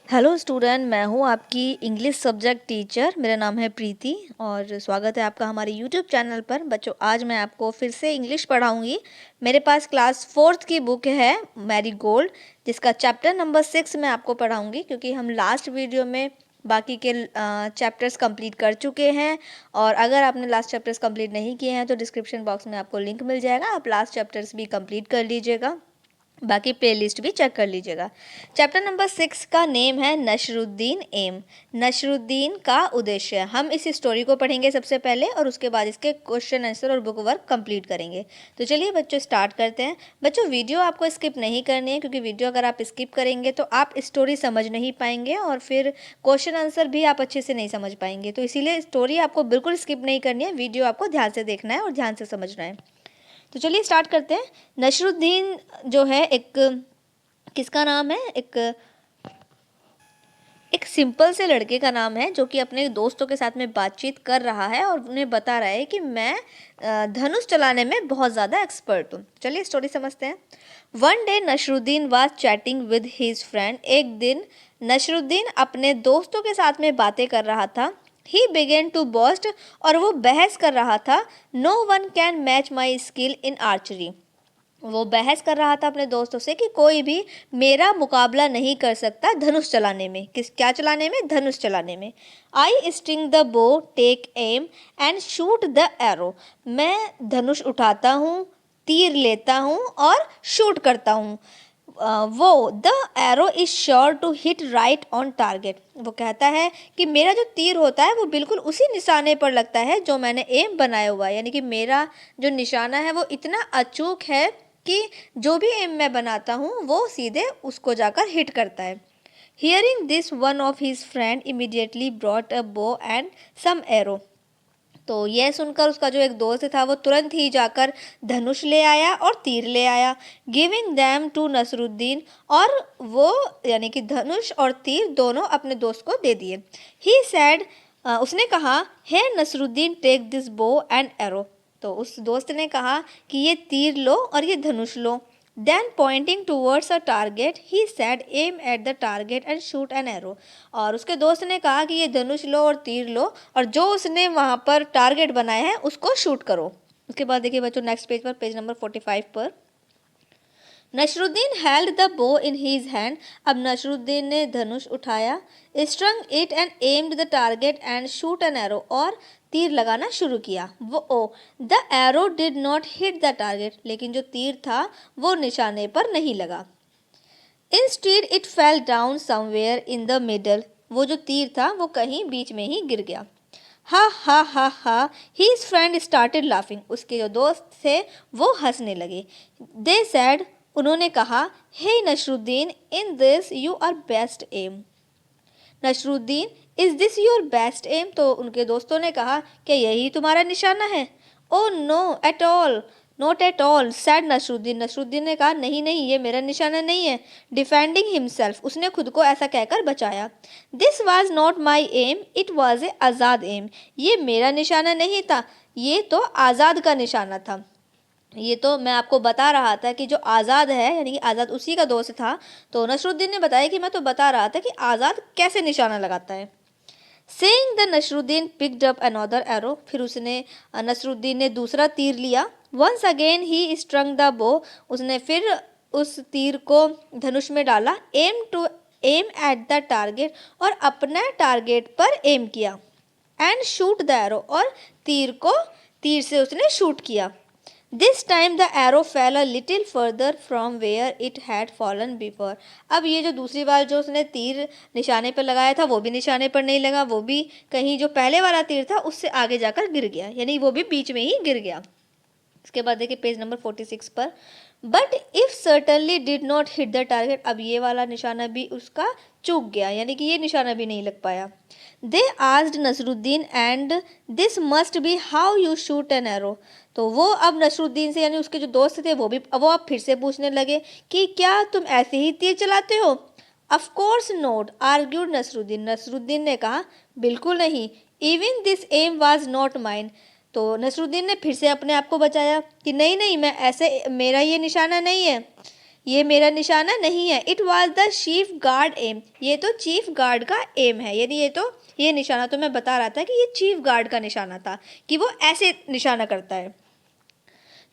Hello student, मैं हूँ आपकी इंग्लिश सब्जेक्ट टीचर। मेरा नाम है प्रीति और स्वागत है आपका हमारे यूट्यूब चैनल पर। बच्चों, आज मैं आपको फिर से इंग्लिश पढ़ाऊँगी। मेरे पास क्लास 4th की बुक है मैरी गोल्ड, जिसका चैप्टर नंबर 6 मैं आपको पढ़ाऊँगी, क्योंकि हम लास्ट वीडियो में बाकी के चैप्टर्स कंप्लीट कर चुके हैं। और अगर आपने लास्ट चैप्टर्स कंप्लीट नहीं किए हैं तो डिस्क्रिप्शन बॉक्स में आपको लिंक मिल जाएगा, आप लास्ट चैप्टर्स भी कंप्लीट कर लीजिएगा, बाकी प्लेलिस्ट भी चेक कर लीजिएगा। चैप्टर नंबर 6 का नेम है नसरुद्दीन एम, नसरुद्दीन का उद्देश्य। हम इस स्टोरी को पढ़ेंगे सबसे पहले और उसके बाद इसके क्वेश्चन आंसर और बुक वर्क कंप्लीट करेंगे। तो चलिए बच्चों, स्टार्ट करते हैं। बच्चों, वीडियो आपको स्किप नहीं करनी है, क्योंकि वीडियो अगर आप स्किप करेंगे तो आप स्टोरी समझ नहीं पाएंगे और फिर क्वेश्चन आंसर भी आप अच्छे से नहीं समझ पाएंगे। तो इसीलिए स्टोरी आपको बिल्कुल स्किप नहीं करनी है, वीडियो आपको ध्यान से देखना है और ध्यान से समझना है। तो चलिए स्टार्ट करते हैं। नसरुद्दीन जो है एक किसका नाम है? एक सिंपल से लड़के का नाम है, जो कि अपने दोस्तों के साथ में बातचीत कर रहा है और उन्हें बता रहा है कि मैं धनुष चलाने में बहुत ज़्यादा एक्सपर्ट हूँ। चलिए स्टोरी समझते हैं। One day Nasruddin was chatting with his friend. एक दिन नसरुद्दीन अपने दोस्तों के साथ में बातें कर रहा था। ही बिगेन टू बॉस्ट, और वो बहस कर रहा था। No one can match my skill in archery. वो बहस कर रहा था अपने दोस्तों से कि कोई भी मेरा मुकाबला नहीं कर सकता धनुष चलाने में। क्या चलाने में? धनुष चलाने में। I string the bow, take aim and shoot the arrow. मैं धनुष उठाता हूँ, तीर लेता हूँ और शूट करता हूँ। वो the arrow is sure to hit right on target. वो कहता है कि मेरा जो तीर होता है वो बिल्कुल उसी निशाने पर लगता है जो मैंने एम बनाया हुआ है। यानी कि मेरा जो निशाना है वो इतना अचूक है कि जो भी एम मैं बनाता हूँ वो सीधे उसको जाकर हिट करता है। Hearing this one of his friend immediately brought a bow and some arrow. तो यह सुनकर उसका जो एक दोस्त था वो तुरंत ही जाकर धनुष ले आया और तीर ले आया। गिविंग दैम टू नसरुद्दीन, और वो यानी कि धनुष और तीर दोनों अपने दोस्त को दे दिए। ही सैड, उसने कहा, hey Nasruddin, take this bow and arrow. तो उस दोस्त ने कहा कि ये तीर लो और ये धनुष लो। Then pointing towards a target he said, aim at the target and shoot an arrow. और उसके दोस्त ने कहा कि ये धनुष लो और तीर लो और जो उसने वहाँ पर टारगेट बनाया है उसको शूट करो। उसके बाद देखिए बच्चों, नेक्स्ट पेज पर, पेज नंबर 45 पर, नसरुद्दीन हेल्ड द बो इन हीज हैंड। अब नसरुद्दीन ने धनुष उठाया। स्ट्रंग it and aimed the target and shoot an arrow, और तीर लगाना शुरू किया। The arrow did not hit the target, लेकिन जो तीर था वो निशाने पर नहीं लगा। Instead it fell down somewhere in the middle. वो जो तीर था वो कहीं बीच में ही गिर गया। हा हा हा हा, हीज फ्रेंड स्टार्टेड लाफिंग। उसके जो दोस्त थे वो हंसने लगे। दे सैड, उन्होंने कहा, hey Nasruddin, in this you are best aim. Nasruddin, is this your best aim? तो उनके दोस्तों ने कहा, क्या यही तुम्हारा निशाना है? Oh no at all, not at all, said Nasruddin. Nasruddin ने कहा, नहीं नहीं, ये मेरा निशाना नहीं है। डिफेंडिंग हिमसेल्फ, उसने खुद को ऐसा कहकर बचाया। This was not my aim, it was a Azad aim. ये मेरा निशाना नहीं था, ये तो आज़ाद का निशाना था। ये तो मैं आपको बता रहा था कि जो आज़ाद है, यानी कि आज़ाद उसी का दोस्त था। तो नसरुद्दीन ने बताया कि मैं तो बता रहा था कि आज़ाद कैसे निशाना लगाता है। Saying the Nasruddin picked up another arrow. फिर उसने नसरुद्दीन ने दूसरा तीर लिया। Once again he strung the bow. उसने फिर उस तीर को धनुष में डाला। एम एट द टारगेट, और अपना टारगेट पर एम किया। एंड शूट द एरो, और तीर से उसने शूट किया। This time the arrow fell a little further from where it had fallen before. अब ये जो दूसरी बार जो उसने तीर निशाने पर लगाया था वो भी निशाने पर नहीं लगा, वो भी कहीं जो पहले वाला तीर था उससे आगे जाकर गिर गया, यानी वो भी बीच में ही गिर गया। इसके बाद देखिए पेज नंबर 46 पर, but if certainly did not hit the target. अब ये वाला निशाना भी उसका चूक गया, यानी कि ये निशाना भी नहीं लग पाया। They asked Nasruddin, and this must be how you shoot an arrow. तो वो अब नसरुद्दीन से, यानी उसके जो दोस्त थे, वो अब फिर से पूछने लगे कि क्या तुम ऐसे ही तीर चलाते हो? Of course not, argued Nasruddin. Nasruddin ने कहा, बिल्कुल नहीं। Even this aim was not mine. तो नसरुद्दीन ने फिर से अपने आप को बचाया कि नहीं नहीं, मैं ऐसे, मेरा ये निशाना नहीं है, ये मेरा निशाना नहीं है। It was the chief guard aim, ये तो चीफ गार्ड का एम है, यानी ये निशाना तो मैं बता रहा था कि ये चीफ गार्ड का निशाना था कि वो ऐसे निशाना करता है।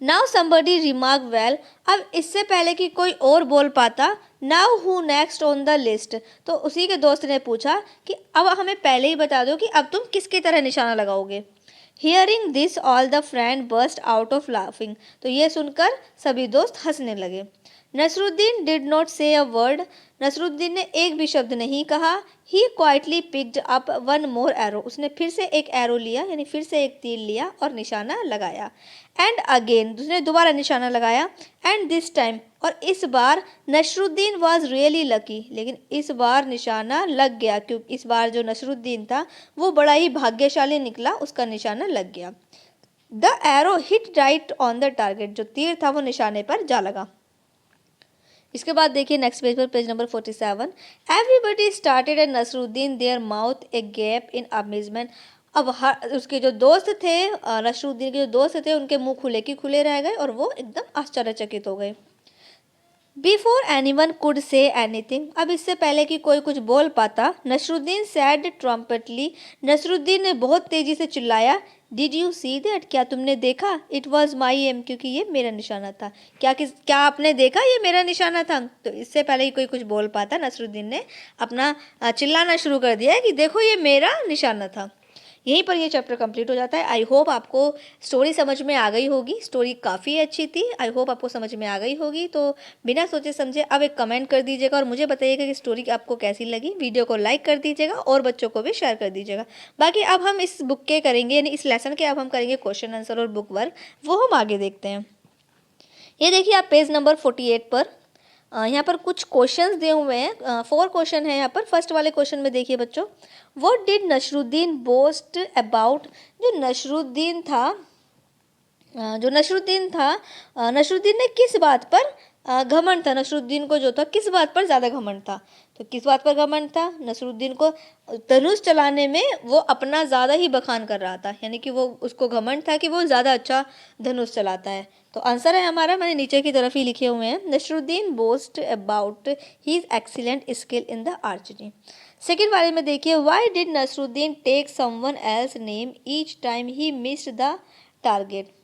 नाउ समबडी रिमार्क वेल, अब इससे पहले कि कोई और बोल पाता, now who next on the list, तो उसी के दोस्त ने पूछा कि अब हमें पहले ही बता दो कि अब तुम किसकी तरह निशाना लगाओगे। Hearing this all the friend burst out of laughing, तो ये सुनकर सभी दोस्त हंसने लगे। नसरुद्दीन डिड नॉट से अ वर्ड, नसरुद्दीन ने एक भी शब्द नहीं कहा। He quietly picked up one more arrow, उसने फिर से एक एरो लिया, यानी फिर से एक तीर लिया और निशाना लगाया। एंड अगेन, उसने दोबारा निशाना लगाया। एंड दिस टाइम, और इस बार नसरुद्दीन वॉज रियली लकी, लेकिन इस बार निशाना लग गया, क्योंकि इस बार जो नसरुद्दीन था वो बड़ा ही भाग्यशाली निकला, उसका निशाना लग गया। The arrow hit right on the target, जो तीर था वो निशाने पर जा लगा। इसके बाद देखिए नेक्स्ट पेज पर, page number 47। Everybody started and Nasruddin their mouth a gap in amazement, अब उसके जो दोस्त थे, नसरुद्दीन के जो दोस्त थे, उनके मुंह खुले की खुले रह गए और वो एकदम आश्चर्यचकित हो गए। Before anyone could say anything, अब इससे पहले कि कोई कुछ बोल पाता, नसरुद्दीन सैड ट्रम्पेटली, नसरुद्दीन ने बहुत तेजी से चिल्लाया, डिड यू सी दैट, क्या तुमने देखा, इट वॉज माई एम, क्योंकि ये मेरा निशाना था। क्या आपने देखा, ये मेरा निशाना था। तो इससे पहले ही कोई कुछ बोल पाता, नसरुद्दीन ने अपना चिल्लाना शुरू कर दिया कि देखो ये मेरा निशाना था। यहीं पर ये चैप्टर कंप्लीट हो जाता है। आई होप आपको स्टोरी समझ में आ गई होगी, स्टोरी काफ़ी अच्छी थी, आई होप आपको समझ में आ गई होगी। तो बिना सोचे समझे अब एक कमेंट कर दीजिएगा और मुझे बताइएगा कि स्टोरी आपको कैसी लगी। वीडियो को लाइक कर दीजिएगा और बच्चों को भी शेयर कर दीजिएगा। बाकी अब हम इस बुक के करेंगे, यानी इस लेसन के अब हम करेंगे क्वेश्चन आंसर और बुक वर्क, वो हम आगे देखते हैं। ये देखिए आप पेज नंबर 48 पर यहाँ पर कुछ क्वेश्चंस दिए हुए हैं, 4 क्वेश्चन है यहाँ पर। फर्स्ट वाले क्वेश्चन में देखिए बच्चों, what did Nasruddin boast about, जो नसरुद्दीन था नसरुद्दीन ने किस बात पर घमंड था, नसरुद्दीन को जो था किस बात पर ज़्यादा घमंड था। तो किस बात पर घमंड था, नसरुद्दीन को धनुष चलाने में वो अपना ज़्यादा ही बखान कर रहा था, यानी कि वो उसको घमंड था कि वो ज़्यादा अच्छा धनुष चलाता है। तो आंसर है हमारा, मैंने नीचे की तरफ ही लिखे हुए हैं, Nasruddin boast about his excellent skill in the archery. Second वाले में देखिए, why did Nasruddin take someone else name each time he missed the target.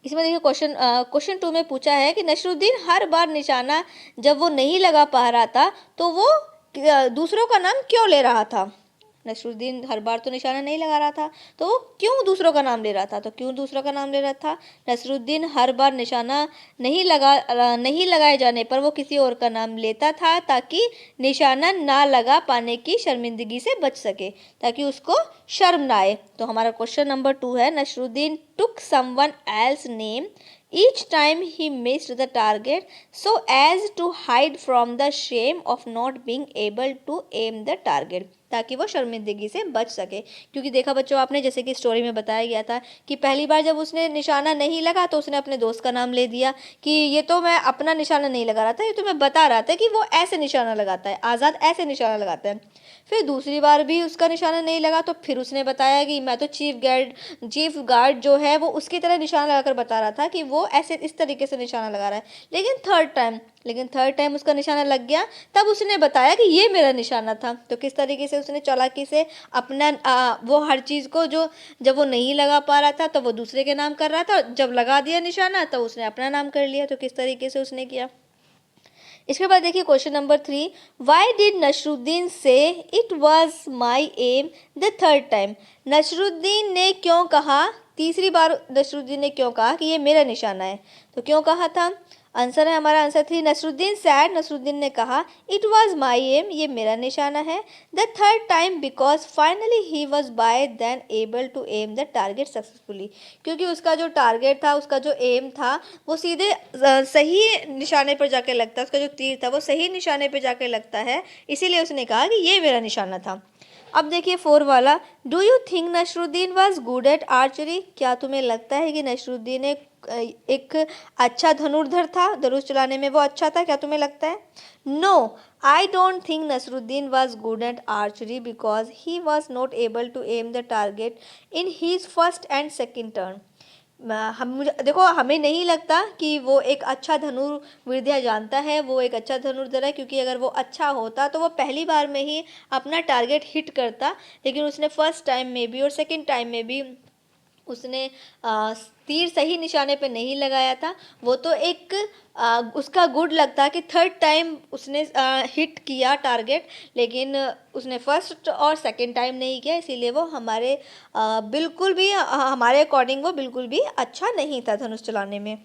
इसमें देखिए क्वेश्चन 2 में पूछा है कि नसरुद्दीन हर बार निशाना जब वो नहीं लगा पा रहा था तो वो दूसरों का नाम क्यों ले रहा था। नसरुद्दीन हर बार तो निशाना नहीं लगा रहा था, तो वो क्यों दूसरों का नाम ले रहा था। तो क्यों दूसरों का नाम ले रहा था, नसरुद्दीन हर बार निशाना नहीं लगाए जाने पर वो किसी और का नाम लेता था ताकि निशाना ना लगा पाने की शर्मिंदगी से बच सके, ताकि उसको शर्म ना आए। तो हमारा क्वेश्चन नंबर 2 है, Nasruddin took someone else's name each time he missed the target so as to hide from the shame of not being able to aim the target, ताकि वो शर्मिंदगी से बच सके। क्योंकि देखा बच्चों आपने, जैसे कि स्टोरी में बताया गया था कि पहली बार जब उसने निशाना नहीं लगा तो उसने अपने दोस्त का नाम ले दिया कि ये तो मैं अपना निशाना नहीं लगा रहा था, ये तो मैं बता रहा था कि वो ऐसे निशाना लगाता है, आज़ाद ऐसे निशाना लगाता है। फिर दूसरी बार भी उसका निशाना नहीं लगा तो फिर उसने बताया कि मैं तो चीफ गार्ड जो है वो उसकी तरह निशाना लगाकर बता रहा था कि वो ऐसे इस तरीके से निशाना लगा रहा है। लेकिन थर्ड टाइम उसका निशाना लग गया, तब उसने बताया कि ये मेरा निशाना था। तो किस तरीके से उसने चालाकी से अपना वो हर चीज़ को जो जब वो नहीं लगा पा रहा था तो वो दूसरे के नाम कर रहा था, जब लगा दिया निशाना तो उसने अपना नाम कर लिया। तो किस तरीके से उसने किया। इसके बाद देखिए question number 3, why did Nasruddin say it was my aim the third time, Nasruddin ने क्यों कहा, तीसरी बार नसरुद्दीन ने क्यों कहा कि ये मेरा निशाना है। तो क्यों कहा था, आंसर है हमारा आंसर 3, नसरुद्दीन सैड, नसरुद्दीन ने कहा इट वॉज माई एम, ये मेरा निशाना है, the third time because finally he was by then able to aim the target successfully, क्योंकि उसका जो टारगेट था, उसका जो एम था वो सीधे सही निशाने पर जाके लगता है, उसका जो तीर था वो सही निशाने पर जाके लगता है, इसीलिए उसने कहा कि ये मेरा निशाना था। अब देखिए 4 वाला, do you think Nasruddin was good at archery, क्या तुम्हें लगता है कि नसरुद्दीन एक अच्छा धनुर्धर था, धनुष चलाने में वो अच्छा था, क्या तुम्हें लगता है। No, I don't think Nasruddin was good at archery because he was not able to aim the target in his first and second turn, हम मुझे देखो, हमें नहीं लगता कि वो एक अच्छा धनुर्विद्या जानता है, वो एक अच्छा धनुर्धर है, क्योंकि अगर वो अच्छा होता तो वो पहली बार में ही अपना टारगेट हिट करता। लेकिन उसने फर्स्ट टाइम में भी और सेकंड टाइम में भी उसने तीर सही निशाने पे नहीं लगाया था। वो तो एक उसका गुड लगता कि थर्ड टाइम उसने हिट किया टारगेट, लेकिन उसने फर्स्ट और सेकंड टाइम नहीं किया, इसीलिए वो हमारे बिल्कुल भी हमारे अकॉर्डिंग वो बिल्कुल भी अच्छा नहीं था धनुष चलाने में।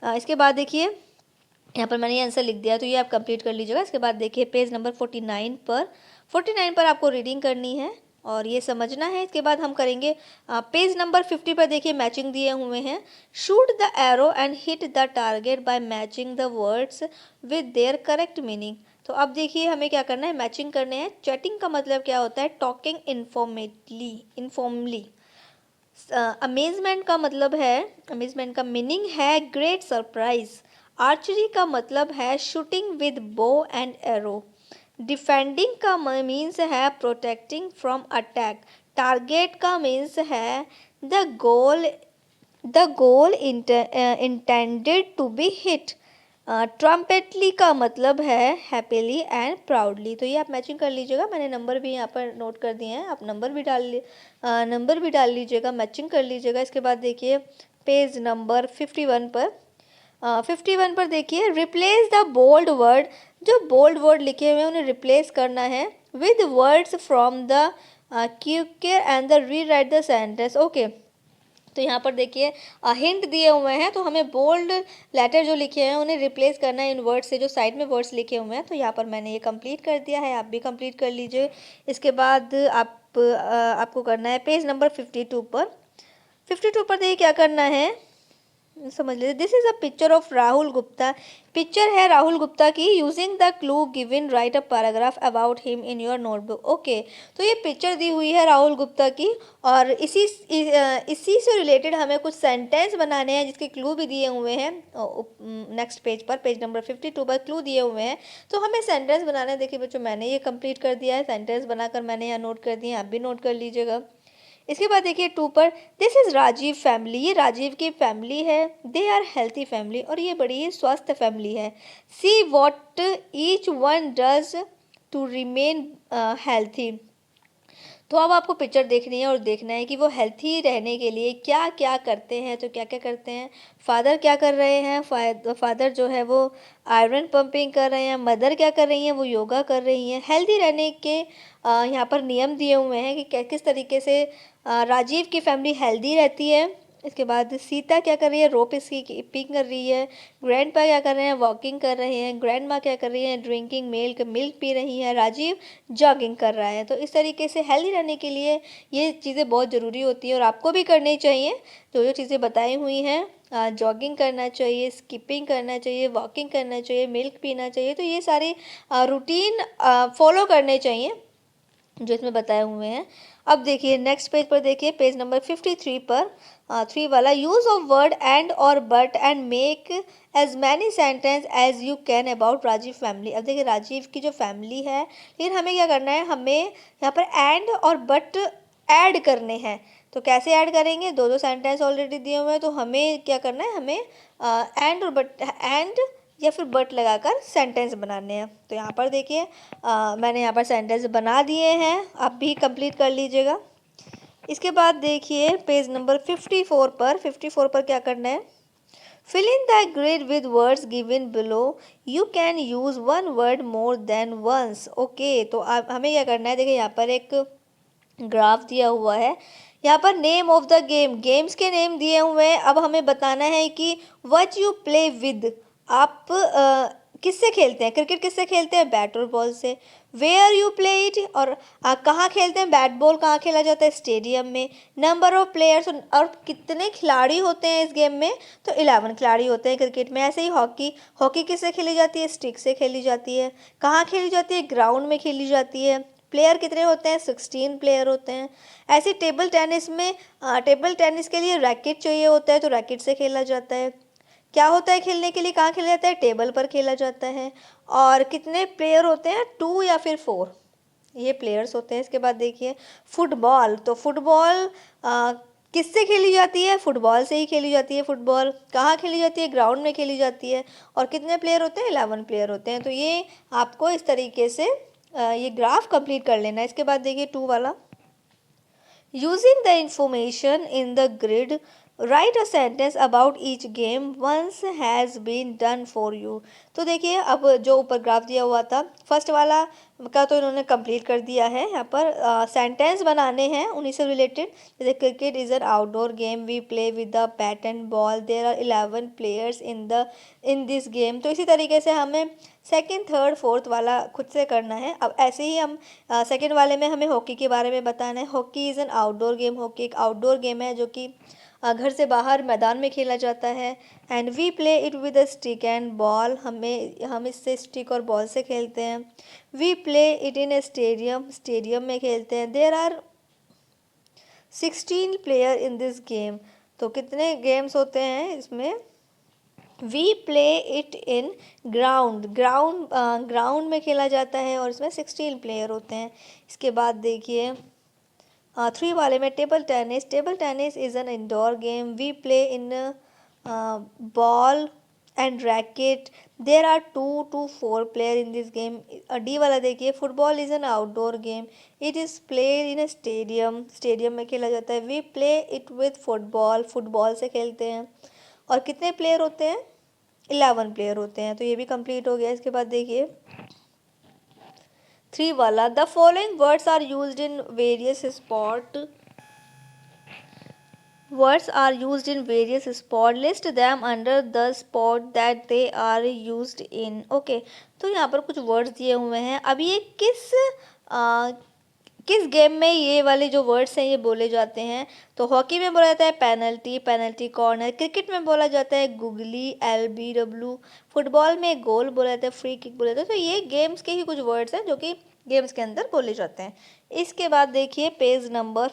इसके बाद देखिए, यहाँ पर मैंने ये आंसर लिख दिया, तो ये आप कंप्लीट कर लीजिएगा। इसके बाद देखिए पेज नंबर 49 पर आपको रीडिंग करनी है और ये समझना है। इसके बाद हम करेंगे पेज नंबर 50 पर देखिए मैचिंग दिए हुए हैं। Shoot the arrow and hit the target by matching the words with their correct meaning. तो अब देखिए हमें क्या करना है, मैचिंग करने हैं। चैटिंग का मतलब क्या होता है, टॉकिंग इनफॉर्मली। अमेजमेंट का मतलब है, अमेजमेंट का मीनिंग है ग्रेट सरप्राइज। आर्चरी का मतलब है shooting with bow and arrow. Defending का मीन्स है प्रोटेक्टिंग फ्रॉम अटैक। टारगेट का मीन्स है the goal intended to be hit. Triumphantly का मतलब है हैप्पीली एंड प्राउडली। तो ये आप मैचिंग कर लीजिएगा, मैंने नंबर भी यहाँ पर नोट कर दिए हैं, आप नंबर भी डाल लीजिएगा, मैचिंग कर लीजिएगा। इसके बाद देखिए पेज नंबर 51 पर 51 पर देखिए रिप्लेस द बोल्ड वर्ड। जो बोल्ड वर्ड लिखे हुए हैं उन्हें रिप्लेस करना है विद वर्ड्स फ्रॉम द क्यूकर and the rewrite the sentence. Okay, तो यहाँ पर देखिए हिंट दिए हुए हैं, तो हमें बोल्ड लेटर जो लिखे हैं उन्हें रिप्लेस करना है इन वर्ड्स से, जो साइड में वर्ड्स लिखे हुए हैं। तो यहाँ पर मैंने ये कंप्लीट कर दिया है, आप भी कंप्लीट कर लीजिए। इसके बाद आपको करना है पेज नंबर 52 पर। 52 पर देखिए क्या करना है, समझ लीजिए। This is a picture of Rahul Gupta. Picture है राहुल गुप्ता की। Using the clue given right a paragraph about him in your notebook. Okay, तो ये पिक्चर दी हुई है राहुल गुप्ता की, और इसी से रिलेटेड हमें कुछ सेंटेंस बनाने हैं जिसके क्लू भी दिए हुए हैं। नेक्स्ट पेज पर, पेज नंबर 52 पर क्लू दिए हुए हैं, तो हमें सेंटेंस बनाना है। देखिए बच्चों, मैंने ये कंप्लीट कर दिया है, सेंटेंस बनाकर मैंने यहाँ नोट कर दिए, आप भी नोट कर लीजिएगा। इसके बाद देखिए 2 पर, दिस इज राजीव फैमिली। ये राजीव की फैमिली है। दे आर हेल्थी फैमिली, और ये बड़ी ही स्वस्थ फैमिली है। See what each one does to remain healthy. तो अब आपको पिक्चर देखनी है और देखना है कि वो हेल्थी रहने के लिए क्या क्या करते हैं। तो क्या क्या करते हैं, फादर क्या कर रहे हैं, फादर जो है वो आयरन पंपिंग कर रहे हैं। मदर क्या कर रही हैं, वो योगा कर रही हैं। हेल्थी रहने के यहाँ पर नियम दिए हुए हैं कि किस तरीके से राजीव की फैमिली हेल्दी रहती है। इसके बाद सीता क्या कर रही है, रोप स्कीपिंग कर रही है। ग्रैंडपा क्या कर रहे हैं, वॉकिंग कर रहे हैं। ग्रैंड माँ क्या कर रही है, ड्रिंकिंग मिल्क पी रही है। राजीव जॉगिंग कर रहा है। तो इस तरीके से हेल्दी रहने के लिए ये चीज़ें बहुत ज़रूरी होती हैं और आपको भी करनी चाहिए। जो जो चीज़ें बताई हुई हैं, जॉगिंग करना चाहिए, स्किपिंग करना चाहिए, वॉकिंग करना चाहिए, मिल्क पीना चाहिए, तो ये सारी रूटीन फॉलो करने चाहिए जो इसमें बताए हुए हैं। अब देखिए नेक्स्ट पेज पर, देखिए पेज नंबर 53 पर 3 वाला, यूज ऑफ वर्ड एंड और but and make as many sentence as you can about Rajeev family. अब देखिए राजीव की जो फैमिली है, लेकिन हमें क्या करना है, हमें यहाँ पर एंड और बट ऐड करने हैं। तो कैसे ऐड करेंगे, दो दो सेंटेंस ऑलरेडी दिए हुए हैं, तो हमें क्या करना है, हमें एंड और बट, एंड या फिर बट लगाकर सेंटेंस बनाने हैं। तो यहाँ पर देखिए मैंने यहाँ पर सेंटेंस बना दिए हैं, आप भी कंप्लीट कर लीजिएगा। इसके बाद देखिए पेज नंबर 54 पर क्या करना है, fill in the grid with words given below. You can use one word more than once. Okay, तो अब हमें क्या करना है, देखिए यहाँ पर एक ग्राफ दिया हुआ है। यहाँ पर नेम ऑफ द गेम्स के नेम दिए हुए हैं। अब हमें बताना है कि व्हाट यू प्ले विद, आप किससे खेलते हैं, क्रिकेट किससे खेलते हैं, बैट और बॉल से। वेयर यू प्ले इट, और कहाँ खेलते हैं, बैट बॉल कहाँ खेला जाता है, स्टेडियम में। नंबर ऑफ प्लेयर्स, और कितने खिलाड़ी होते हैं इस गेम में, तो 11 खिलाड़ी होते हैं क्रिकेट में। ऐसे ही हॉकी किससे खेली जाती है, स्टिक से खेली जाती है। कहाँ खेली जाती है, ग्राउंड में खेली जाती है। प्लेयर कितने होते हैं, 16 प्लेयर होते हैं। ऐसे टेबल टेनिस में टेबल टेनिस के लिए रैकेट चाहिए होता है, तो रैकेट से खेला जाता है। क्या होता है खेलने के लिए, कहाँ खेला जाता है, टेबल पर खेला जाता है। और कितने प्लेयर होते हैं, 2 या फिर 4, ये प्लेयर्स होते हैं। इसके बाद देखिए फुटबॉल, तो फुटबॉल किससे खेली जाती है? फुटबॉल से ही खेली जाती है। फुटबॉल कहाँ खेली जाती है? ग्राउंड में खेली जाती है। और कितने प्लेयर होते हैं? 11 प्लेयर होते हैं। तो ये आपको इस तरीके से ये ग्राफ कंप्लीट कर लेना है। इसके बाद देखिए 2 वाला, using the information in the grid, write a sentence about each game once has been done for you। तो देखिए अब जो ऊपर ग्राफ दिया हुआ था फर्स्ट वाला का तो इन्होंने कंप्लीट कर दिया है। यहाँ पर सेंटेंस बनाने हैं उन्हीं से रिलेटेड। जैसे cricket is an outdoor game, we play with the bat and ball, there are 11 players in this game. तो इसी तरीके से हमें सेकंड, थर्ड, फोर्थ वाला खुद से करना है। अब ऐसे ही हम सेकंड वाले में हमें हॉकी के बारे में बताना है। Hockey is an outdoor game. Hockey एक आउटडोर गेम है जो कि घर से बाहर मैदान में खेला जाता है। And we play it with a stick and ball, हम इससे स्टिक और बॉल से खेलते हैं। We play it in a stadium, stadium में खेलते हैं। There are 16 player in this game. तो कितने गेम्स होते हैं इसमें? We play it in ground, ground में खेला जाता है और इसमें 16 प्लेयर होते हैं। इसके बाद देखिए 3 वाले में table tennis. Table tennis is an indoor game, we play in ball and racket, there are 2 to 4 player in this game. D वाला देखिए, football is an outdoor game, it is played in a stadium, stadium में खेला जाता है। We play it with football, football से खेलते हैं। और कितने प्लेयर होते हैं? 11 प्लेयर होते हैं। तो ये भी कंप्लीट हो गया। इसके बाद देखिए 3 वाला, the following words are used in various spot, words are used in various sport, list them under the sport that they are used in। okay, तो यहाँ पर कुछ वर्ड्स दिए हुए हैं। अब ये किस गेम में ये वाले जो वर्ड्स हैं ये बोले जाते हैं? तो हॉकी में बोला जाता है पेनल्टी, पेनल्टी कॉर्नर। क्रिकेट में बोला जाता है गुगली, LBW। फुटबॉल में गोल बोला जाता है, फ्री किक बोला जाता है। तो ये गेम्स के ही कुछ वर्ड्स हैं जो कि गेम्स के अंदर बोले जाते हैं। इसके बाद देखिए पेज नंबर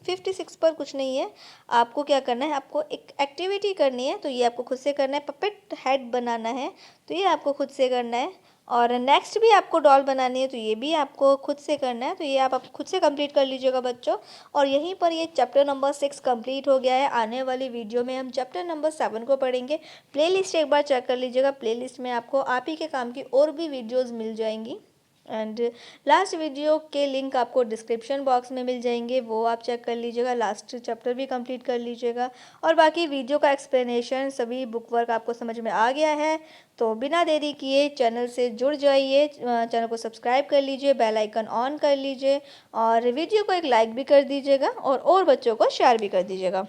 56 पर कुछ नहीं है। आपको क्या करना है? आपको एक एक्टिविटी करनी है। तो ये आपको खुद से करना है। पपेट हेड बनाना है, तो ये आपको खुद से करना है। और नेक्स्ट भी आपको डॉल बनानी है, तो ये भी आपको खुद से करना है। तो ये आप खुद से कंप्लीट कर लीजिएगा बच्चों। और यहीं पर ये चैप्टर नंबर 6 कंप्लीट हो गया है। आने वाली वीडियो में हम चैप्टर नंबर 7 को पढ़ेंगे। प्लेलिस्ट एक बार चेक कर लीजिएगा। प्लेलिस्ट में आपको आप ही के काम की और भी वीडियोज़ मिल जाएंगी। एंड लास्ट वीडियो के लिंक आपको डिस्क्रिप्शन बॉक्स में मिल जाएंगे, वो आप चेक कर लीजिएगा। लास्ट चैप्टर भी कंप्लीट कर लीजिएगा। और बाकी वीडियो का एक्सप्लेनेशन सभी बुक वर्क आपको समझ में आ गया है। तो बिना देरी किए चैनल से जुड़ जाइए, चैनल को सब्सक्राइब कर लीजिए, बेल आइकन ऑन कर लीजिए और वीडियो को एक लाइक भी कर दीजिएगा और बच्चों को शेयर भी कर दीजिएगा।